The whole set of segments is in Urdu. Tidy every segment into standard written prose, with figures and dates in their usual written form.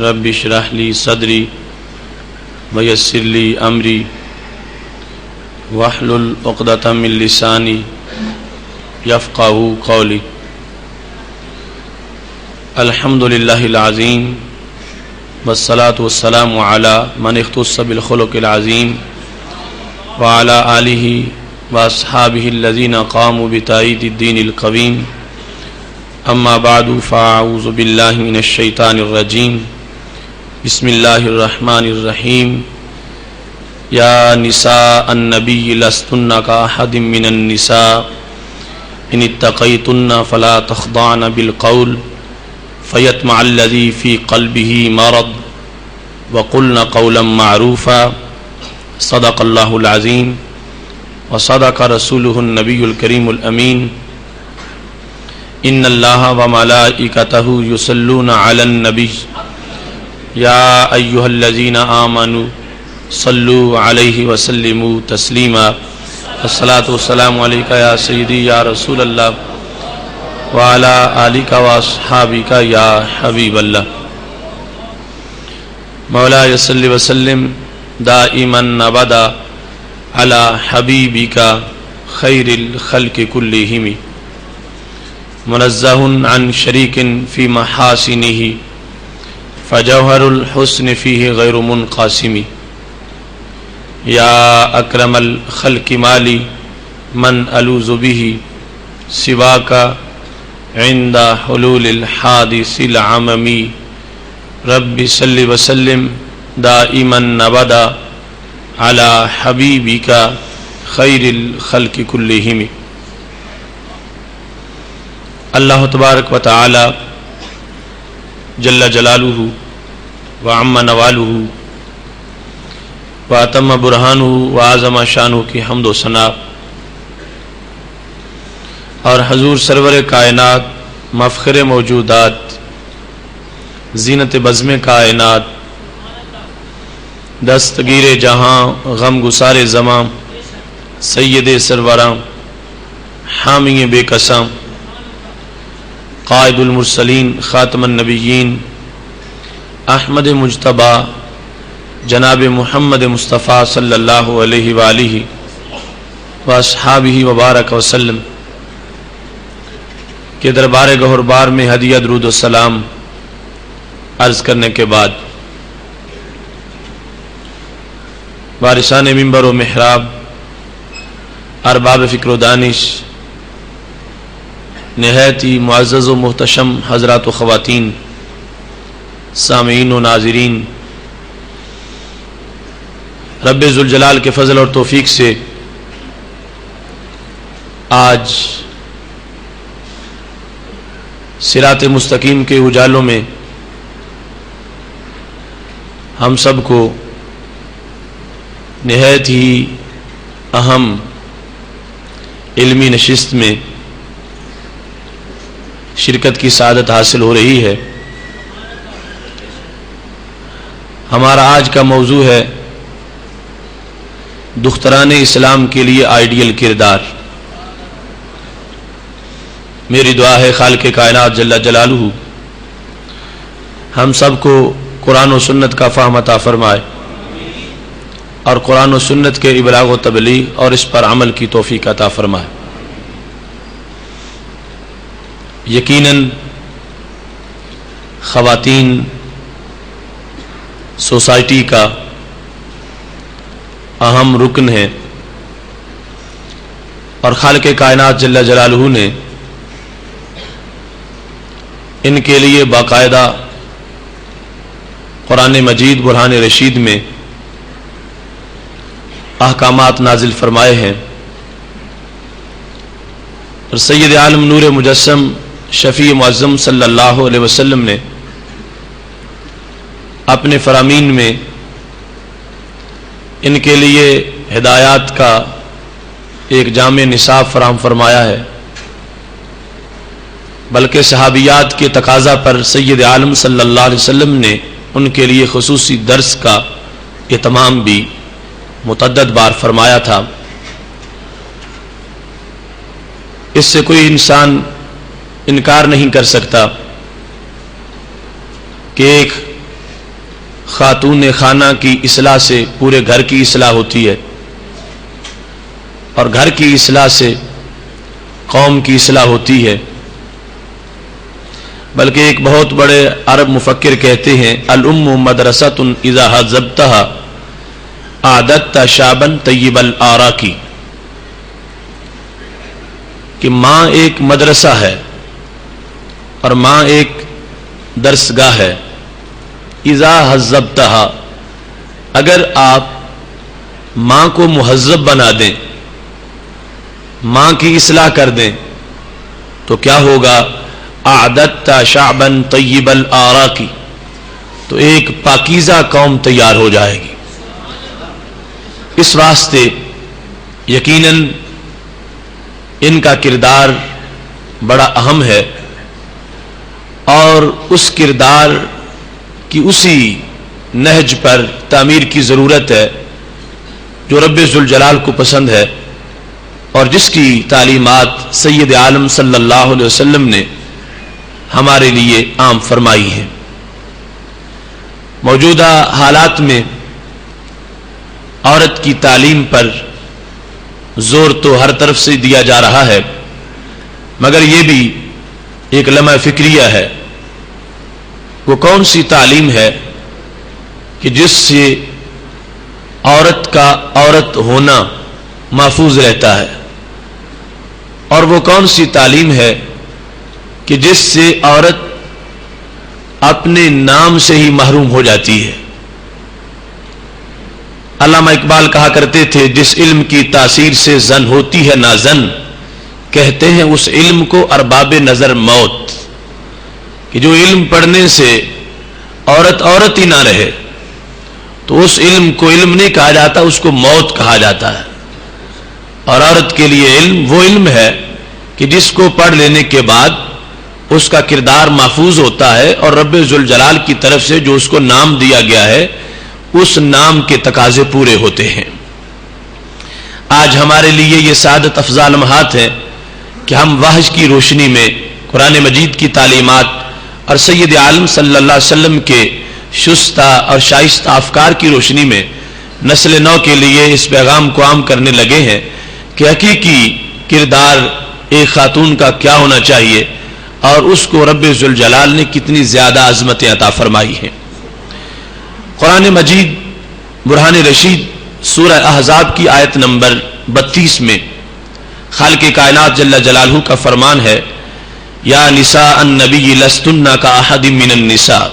رب اشرح لي صدري ويسر لي امري واحلل عقدة من لساني يفقهوا قولي. الحمد لله العظيم والصلاة والسلام على من اختص بالخلق العظيم وعلى آله وأصحابه الذين قاموا بتأييد الدين القويم. اما بعد فاعوذ باللہ من الشیطان الرجیم. بسم اللہ الرحمن الرحیم. یا نساء النبی لستن کاحد من النساء ان اتقیتن فلا تخضعن بالقول فیطمع الذی فی قلبہ مرض وقلن قولا معروفا. صدق اللہ العظیم وصدق رسولہ النبی الکریم الامین. ان اللہ وملائکتہ یصلون علی النبی یا ایہا الذین آمنوا صلوا علیہ وسلموا تسلیما. الصلاۃ والسلام علیک یا سیدی یا رسول اللہ وعلی آلک واصحابک یا حبیب اللہ. مولاي صل وسلم دائما ابدا علی حبیبک خیر الخلق کلہم منزہ عن شریک فی محاسنہ فجوہر الحسن فیہ غیر منقاسم. یا اکرم الخلق مالی من الوذ بہ سواک عند حلول الحادث العمم. رب صل وسلم دائما ابدا علی حبیبک خیر الخلق کلہم. اللہ تبارک و تعالی جل جلالہ وعم نوالہ واتم برہانہ وعظم شانہ کی حمد و ثنا اور حضور سرور کائنات مفخر موجودات زینت بزم کائنات دستگیر جہاں غم گسار زماں سید سروراں حامی بے قسم قائد المرسلین خاتم النبیین احمد مجتبی جناب محمد مصطفیٰ صلی اللہ علیہ وآلہ واصحابہ وبارک وسلم کے دربار گہر بار میں ہدیہ درود و سلام عرض کرنے کے بعد وارثان منبر و محراب ارباب فکر و دانش نہایت ہی معزز و محتشم حضرات و خواتین سامعین و ناظرین، رب ذوالجلال کے فضل اور توفیق سے آج صراط مستقیم کے اجالوں میں ہم سب کو نہایت ہی اہم علمی نشست میں شرکت کی سعادت حاصل ہو رہی ہے. ہمارا آج کا موضوع ہے دختران اسلام کے لیے آئیڈیل کردار. میری دعا ہے خالق کائنات جل جلالہ ہم سب کو قرآن و سنت کا فہم عطا فرمائے اور قرآن و سنت کے ابلاغ و تبلیغ اور اس پر عمل کی توفیق عطا فرمائے. یقیناً خواتین سوسائٹی کا اہم رکن ہے اور خالق کائنات جل جلالہ نے ان کے لیے باقاعدہ قرآن مجید برہان رشید میں احکامات نازل فرمائے ہیں اور سید عالم نور مجسم شفیع معظم صلی اللہ علیہ وسلم نے اپنے فرامین میں ان کے لیے ہدایات کا ایک جامع نصاب فراہم فرمایا ہے. بلکہ صحابیات کے تقاضا پر سید عالم صلی اللہ علیہ وسلم نے ان کے لیے خصوصی درس کا اہتمام بھی متعدد بار فرمایا تھا. اس سے کوئی انسان انکار نہیں کر سکتا کہ ایک خاتون خانہ کی اصلاح سے پورے گھر کی اصلاح ہوتی ہے، اور گھر کی اصلاح سے قوم کی اصلاح ہوتی ہے۔ بلکہ ایک بہت بڑے عرب مفکر کہتے ہیں الام مدرسۃ اذا حذبتها اعددت شابا طیب الاراکی، کہ ماں ایک مدرسہ ہے اور ماں ایک درسگاہ ہے۔ اذا حذبتها، اگر آپ ماں کو مہذب بنا دیں، ماں کی اصلاح کر دیں، تو کیا ہوگا؟ اعددت شعبا طیب الاراکی، تو ایک پاکیزہ قوم تیار ہو جائے گی۔ اس واسطے یقیناً ان کا کردار بڑا اہم ہے، اور اس کردار کی اسی نہج پر تعمیر کی ضرورت ہے جو رب ذوالجلال کو پسند ہے، اور جس کی تعلیمات سید عالم صلی اللہ علیہ وسلم نے ہمارے لیے عام فرمائی ہیں۔ موجودہ حالات میں عورت کی تعلیم پر زور تو ہر طرف سے دیا جا رہا ہے، مگر یہ بھی ایک لمحہ فکریہ ہے۔ وہ کون سی تعلیم ہے کہ جس سے عورت کا عورت ہونا محفوظ رہتا ہے، اور وہ کون سی تعلیم ہے کہ جس سے عورت اپنے نام سے ہی محروم ہو جاتی ہے؟ علامہ اقبال کہا کرتے تھے جس علم کی تاثیر سے زن ہوتی ہے نازن، کہتے ہیں اس علم کو ارباب نظر موت، کہ جو علم پڑھنے سے عورت عورت ہی نہ رہے تو اس علم کو علم نہیں کہا جاتا، اس کو موت کہا جاتا ہے۔ اور عورت کے لیے علم وہ علم ہے کہ جس کو پڑھ لینے کے بعد اس کا کردار محفوظ ہوتا ہے، اور رب ذوالجلال کی طرف سے جو اس کو نام دیا گیا ہے اس نام کے تقاضے پورے ہوتے ہیں۔ آج ہمارے لیے یہ سعادت افزا لمحات ہیں کہ ہم وحی کی روشنی میں قرآن مجید کی تعلیمات اور سید عالم صلی اللہ علیہ وسلم کے شستہ اور شائستہ افکار کی روشنی میں نسل نو کے لیے اس پیغام کو عام کرنے لگے ہیں کہ حقیقی کردار ایک خاتون کا کیا ہونا چاہیے، اور اس کو رب ذوالجلال نے کتنی زیادہ عظمتیں عطا فرمائی ہیں۔ قرآن مجید برہان رشید سورہ احزاب کی آیت نمبر 32 میں خالق کائنات جل جلالہ کا فرمان ہے یا نساء النبی لستن کاحد من النساء،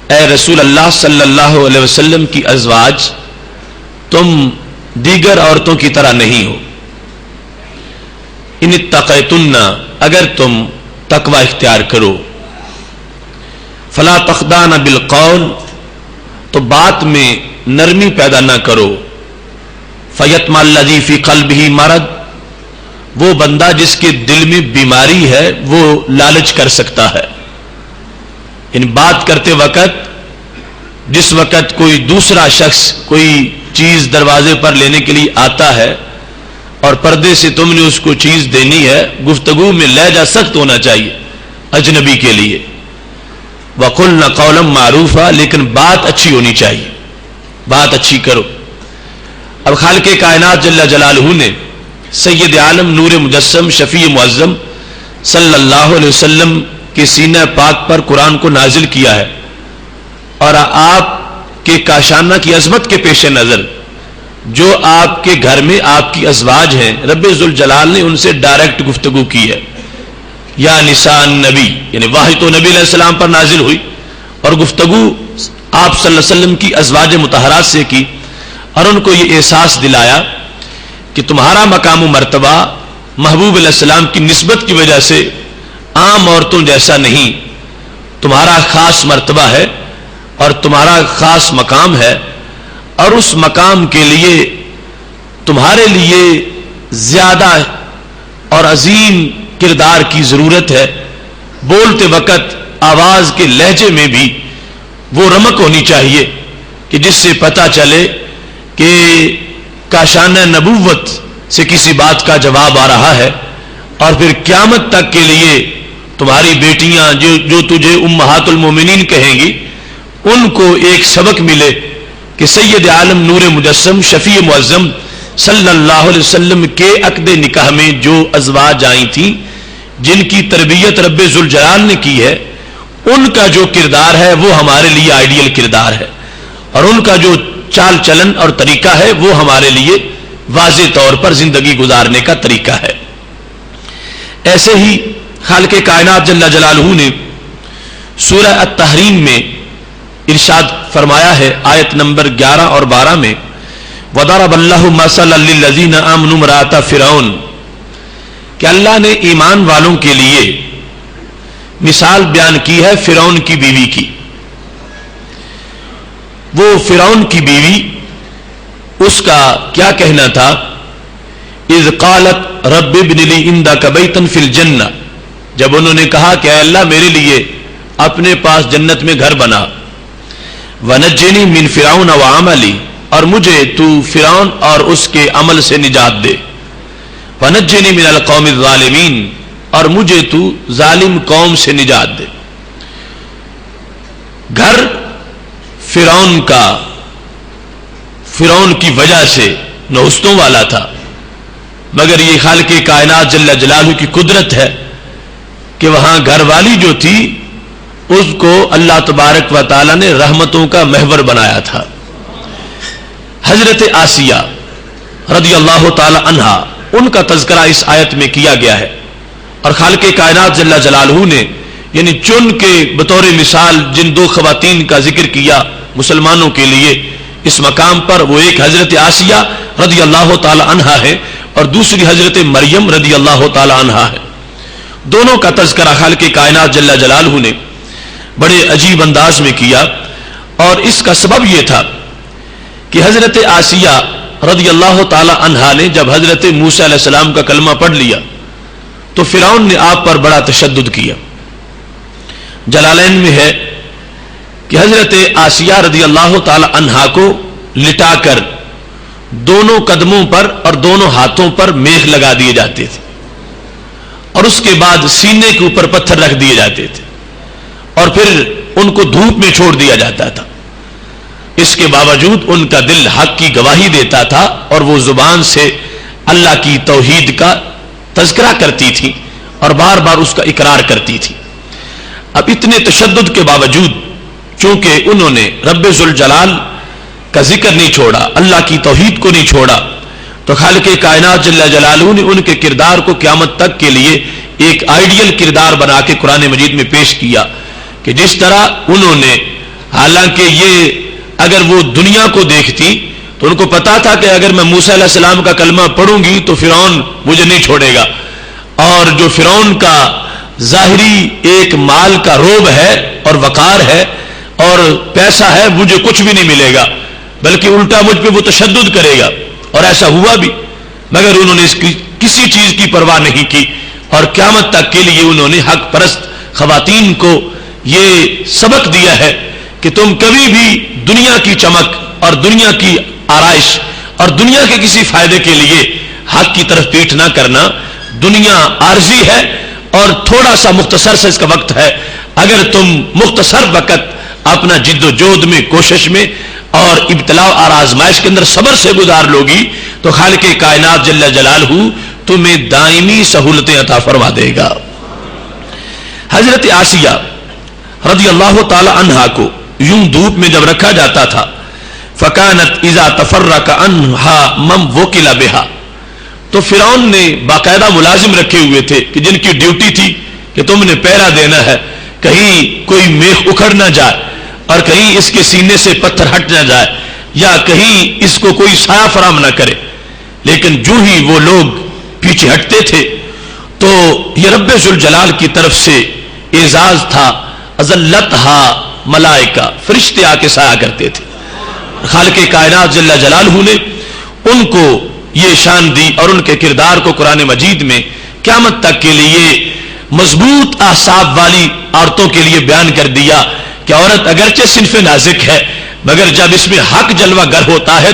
اے رسول اللہ صلی اللہ علیہ وسلم کی ازواج تم دیگر عورتوں کی طرح نہیں ہو۔ ان اتقیتن، اگر تم تقوی اختیار کرو، فلا تخضعن بالقول، تو بات میں نرمی پیدا نہ کرو، فیطمع الذی فی قلبہ مرض، وہ بندہ جس کے دل میں بیماری ہے وہ لالچ کر سکتا ہے۔ ان بات کرتے وقت جس وقت کوئی دوسرا شخص کوئی چیز دروازے پر لینے کے لیے آتا ہے اور پردے سے تم نے اس کو چیز دینی ہے، گفتگو میں لہجہ سخت ہونا چاہیے اجنبی کے لیے، وَقُلْنَ قَوْلًا مَعْرُوفًا، لیکن بات اچھی ہونی چاہیے، بات اچھی کرو۔ اب خالق کائنات جل جلالہ نے سید عالم نور مجسم شفیع معظم صلی اللہ علیہ وسلم کے سینہ پاک پر قرآن کو نازل کیا ہے، اور آپ کے کاشانہ کی عظمت کے پیش نظر جو آپ کے گھر میں آپ کی ازواج ہیں، رب ذوالجلال نے ان سے ڈائریکٹ گفتگو کی ہے۔ یا نساء النبی، یعنی وحی تو نبی علیہ السلام پر نازل ہوئی، اور گفتگو آپ صلی اللہ علیہ وسلم کی ازواج مطہرات سے کی، اور ان کو یہ احساس دلایا کہ تمہارا مقام و مرتبہ محبوب علیہ السلام کی نسبت کی وجہ سے عام عورتوں جیسا نہیں، تمہارا خاص مرتبہ ہے اور تمہارا خاص مقام ہے، اور اس مقام کے لیے تمہارے لیے زیادہ اور عظیم کردار کی ضرورت ہے۔ بولتے وقت آواز کے لہجے میں بھی وہ رمق ہونی چاہیے کہ جس سے پتہ چلے کہ کاشانہ نبوت سے کسی بات کا جواب آ رہا ہے، اور پھر قیامت تک کے لیے تمہاری بیٹیاں جو تجھے امہات المومنین کہیں گی، ان کو ایک سبق ملے کہ سید عالم نور مجسم شفیع معظم صلی اللہ علیہ وسلم کے عقد نکاح میں جو ازواج آئی تھیں، جن کی تربیت رب ذوالجلال نے کی ہے، ان کا جو کردار ہے وہ ہمارے لیے آئیڈیل کردار ہے، اور ان کا جو چال چلن اور طریقہ ہے وہ ہمارے لیے واضح طور پر زندگی گزارنے کا طریقہ ہے۔ ایسے ہی خالق کائنات جل جلالہ نے سورہ التحریم میں ارشاد فرمایا ہے، آیت نمبر 11 اور 12 میں، وَضَرَبَ اللَّهُ مَثَلًا لِّلَّذِينَ آمَنُوا امْرَأَتَ فِرْعَوْنَ، کہ اللہ نے ایمان والوں کے لیے مثال بیان کی ہے فرعون کی بیوی کی۔ وہ فرعون کی بیوی، اس کا کیا کہنا تھا؟ اذ قالت رب ابن لی عندک بیتا فی الجنہ، جب انہوں نے کہا کہ اے اللہ میرے لیے اپنے پاس جنت میں گھر بنا، ونجنی من فرعون وعملی، اور مجھے تو فرعون اور اس کے عمل سے نجات دے، ونجنی من القوم الظالمین، اور مجھے تو ظالم قوم سے نجات دے۔ گھر فرعون کا فرعون کی وجہ سے نحوستوں والا تھا، مگر یہ خالق کائنات جل جلالہ کی قدرت ہے کہ وہاں گھر والی جو تھی اس کو اللہ تبارک و تعالی نے رحمتوں کا محور بنایا تھا۔ حضرت آسیہ رضی اللہ تعالی عنہا، ان کا تذکرہ اس آیت میں کیا گیا ہے، اور خالق کائنات جل جلالہ نے یعنی چن کے بطور مثال جن دو خواتین کا ذکر کیا مسلمانوں کے لیے اس مقام پر، وہ ایک حضرت آسیہ رضی اللہ تعالی عنہا ہے اور دوسری حضرت مریم رضی اللہ تعالی عنہا ہے۔ دونوں کا تذکرہ خالق کائنات جل جلالہ نے بڑے عجیب انداز میں کیا، اور اس کا سبب یہ تھا کہ حضرت آسیہ رضی اللہ تعالی عنہا نے جب حضرت موسیٰ علیہ السلام کا کلمہ پڑھ لیا تو فرعون نے آپ پر بڑا تشدد کیا۔ جلالین میں ہے کہ حضرت آسیہ رضی اللہ تعالی عنہا کو لٹا کر دونوں قدموں پر اور دونوں ہاتھوں پر میخ لگا دیے جاتے تھے، اور اس کے بعد سینے کے اوپر پتھر رکھ دیے جاتے تھے، اور پھر ان کو دھوپ میں چھوڑ دیا جاتا تھا۔ اس کے باوجود ان کا دل حق کی گواہی دیتا تھا، اور وہ زبان سے اللہ کی توحید کا تذکرہ کرتی تھی اور بار بار اس کا اقرار کرتی تھی۔ اب اتنے تشدد کے باوجود چونکہ انہوں نے رب ذوالجلال کا ذکر نہیں چھوڑا، اللہ کی توحید کو نہیں چھوڑا، تو خالق کائنات جل جلالہ نے ان کے کردار کو قیامت تک کے لیے ایک آئیڈیل کردار بنا کے قرآن مجید میں پیش کیا کہ جس طرح انہوں نے، حالانکہ یہ اگر وہ دنیا کو دیکھتی تو ان کو پتا تھا کہ اگر میں موسیٰ علیہ السلام کا کلمہ پڑھوں گی تو فرعون مجھے نہیں چھوڑے گا، اور جو فرعون کا ظاہری ایک مال کا روب ہے اور وقار ہے اور پیسہ ہے، مجھے کچھ بھی نہیں ملے گا، بلکہ الٹا مجھ پہ وہ تشدد کرے گا، اور ایسا ہوا بھی، مگر انہوں نے اس کی کسی چیز کی پرواہ نہیں کی، اور قیامت تک کے لیے انہوں نے حق پرست خواتین کو یہ سبق دیا ہے کہ تم کبھی بھی دنیا کی چمک اور دنیا کی آرائش اور دنیا کے کسی فائدے کے لیے حق کی طرف پیٹھ نہ کرنا۔ دنیا عارضی ہے اور تھوڑا سا مختصر سے اس کا وقت ہے، اگر تم مختصر وقت اپنا جد و جہد میں، کوشش میں اور ابتلاء اور آزمائش کے اندر صبر سے گزار لوگی تو خالق کائنات جل جلالہ تمہیں دائمی سہولتیں عطا فرما دے گا۔ حضرت آسیہ رضی اللہ تعالی عنہا کو یوں دھوپ میں جب رکھا جاتا تھا، فکانت اذا تفرق عنہا من وکل بہا، تو فرعون نے باقاعدہ ملازم رکھے ہوئے تھے کہ جن کی ڈیوٹی تھی کہ تم نے پہرا دینا ہے، کہیں کوئی میخ اکھڑ نہ جائے اور کہیں اس کے سینے سے پتھر ہٹ نہ جائے یا کہیں اس کو کوئی سایہ فراہم نہ کرے۔ لیکن جو ہی وہ لوگ پیچھے ہٹتے تھے تو یہ رب ذوالجلال کی طرف سے اعزاز تھا، اذلتھا ملائکہ، فرشتے آ کے سایہ کرتے تھے۔ خالق کائنات جل جلالہ نے ان کو یہ شان دی اور ان کے کردار کو قرآن مجید میں قیامت تک کے لیے مضبوط اعصاب والی عورتوں کے لیے بیان کر دیا کہ عورت اگرچہ صنف نازک ہے، مگر جب اس میں حق جلوہ گر ہوتا ہے